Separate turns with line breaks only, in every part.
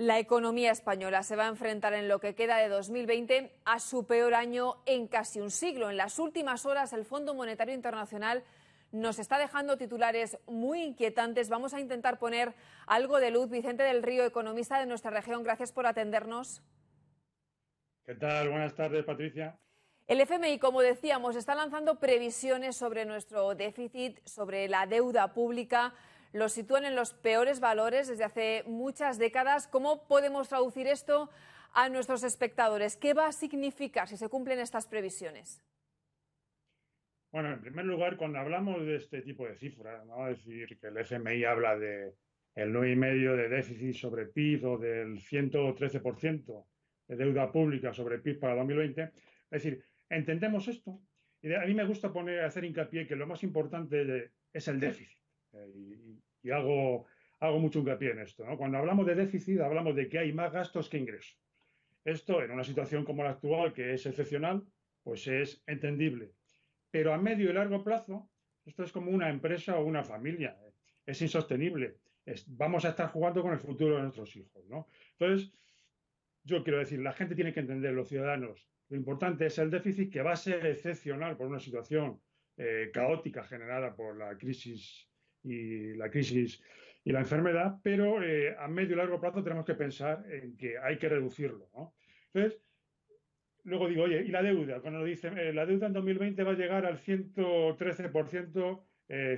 La economía española se va a enfrentar en lo que queda de 2020 a su peor año en casi un siglo. En las últimas horas, el Fondo Monetario Internacional nos está dejando titulares muy inquietantes. Vamos a intentar poner algo de luz. Vicente del Río, economista de nuestra región, gracias por atendernos.
¿Qué tal? Buenas tardes, Patricia.
El FMI, como decíamos, está lanzando previsiones sobre nuestro déficit, sobre la deuda pública. Lo sitúan en los peores valores desde hace muchas décadas. ¿Cómo podemos traducir esto a nuestros espectadores? ¿Qué va a significar si se cumplen estas previsiones?
Bueno, en primer lugar, cuando hablamos de este tipo de cifras, ¿no? Es decir, que el FMI habla de el 9,5 de déficit sobre PIB o del 113% de deuda pública sobre PIB para 2020. Es decir, entendemos esto y a mí me gusta hacer hincapié que lo más importante es el déficit. Y hago mucho hincapié en esto, ¿no? Cuando hablamos de déficit, hablamos de que hay más gastos que ingresos. Esto, en una situación como la actual, que es excepcional, pues es entendible. Pero a medio y largo plazo, esto es como una empresa o una familia. Es insostenible. Vamos a estar jugando con el futuro de nuestros hijos, ¿no? Entonces, yo quiero decir, la gente tiene que entender, los ciudadanos, lo importante es el déficit, que va a ser excepcional por una situación caótica generada por la crisis y la enfermedad, pero a medio y largo plazo tenemos que pensar en que hay que reducirlo, ¿no? Entonces, luego digo, oye, ¿y la deuda? Cuando dicen, la deuda en 2020 va a llegar al 113%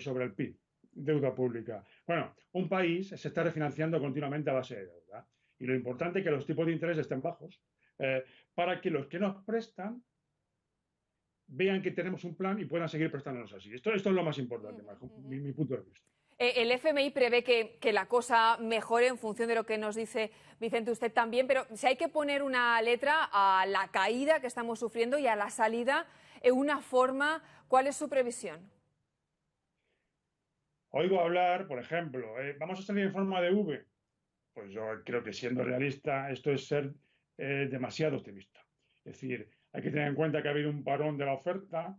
sobre el PIB, deuda pública. Bueno, un país se está refinanciando continuamente a base de deuda. Y lo importante es que los tipos de interés estén bajos, para que los que nos prestan vean que tenemos un plan y puedan seguir prestándonos así. Esto es lo más importante, bajo mi punto de vista.
El FMI prevé que la cosa mejore en función de lo que nos dice Vicente, usted también, pero si hay que poner una letra a la caída que estamos sufriendo y a la salida, una forma, ¿cuál es su previsión?
Oigo hablar, por ejemplo, vamos a salir en forma de V. Pues yo creo que, siendo realista, esto es ser demasiado optimista. Es decir, hay que tener en cuenta que ha habido un parón de la oferta,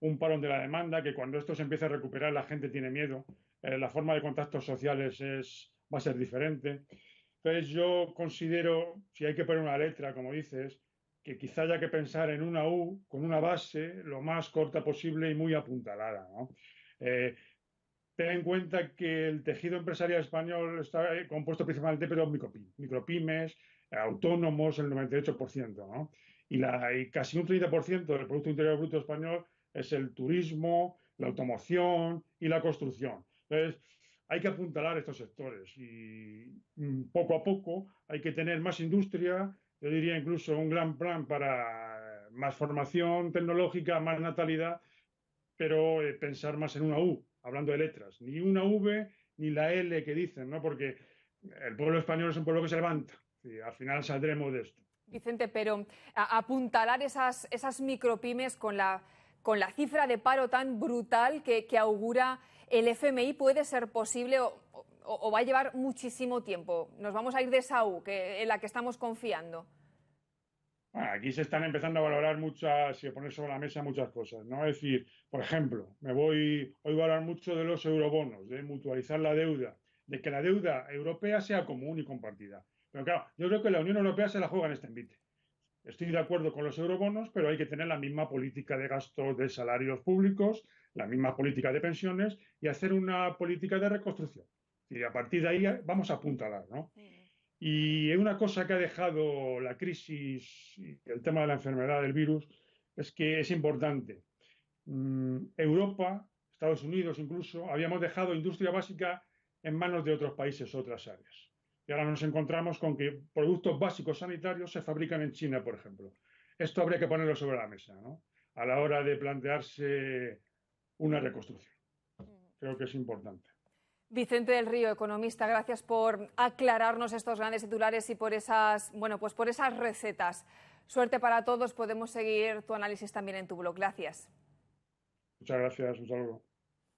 un parón de la demanda, que cuando esto se empieza a recuperar la gente tiene miedo, la forma de contactos sociales va a ser diferente. Entonces yo considero, si hay que poner una letra, como dices, que quizá haya que pensar en una U con una base lo más corta posible y muy apuntalada, ¿no? Eh, Ten en cuenta que el tejido empresarial español está compuesto principalmente por micropymes, autónomos, el 98%, ¿no? Y casi un 30% del Producto Interior Bruto español es el turismo, la automoción y la construcción. Entonces, hay que apuntalar estos sectores y poco a poco hay que tener más industria, yo diría incluso un gran plan para más formación tecnológica, más natalidad, pero pensar más en una U, hablando de letras, ni una V ni la L que dicen, ¿no? Porque el pueblo español es un pueblo que se levanta y al final saldremos de esto.
Vicente, pero apuntalar esas micropymes con la cifra de paro tan brutal que augura el FMI, ¿puede ser posible o va a llevar muchísimo tiempo? Nos vamos a ir de esa U en la que estamos confiando.
Bueno, aquí se están empezando a valorar muchas y a poner sobre la mesa muchas cosas, ¿no? Es decir, por ejemplo, oigo hablar mucho de los eurobonos, de mutualizar la deuda, de que la deuda europea sea común y compartida. Pero claro, yo creo que la Unión Europea se la juega en este envite. Estoy de acuerdo con los eurobonos, pero hay que tener la misma política de gastos de salarios públicos, la misma política de pensiones y hacer una política de reconstrucción. Y a partir de ahí vamos a apuntalar, ¿no? Y una cosa que ha dejado la crisis y el tema de la enfermedad del virus es que es importante. Europa, Estados Unidos incluso, habíamos dejado industria básica en manos de otros países, otras áreas. Y ahora nos encontramos con que productos básicos sanitarios se fabrican en China, por ejemplo. Esto habría que ponerlo sobre la mesa, ¿no? A la hora de plantearse una reconstrucción. Creo que es importante.
Vicente del Río, economista, gracias por aclararnos estos grandes titulares y por pues por esas recetas. Suerte para todos. Podemos seguir tu análisis también en tu blog. Gracias.
Muchas gracias. Un saludo.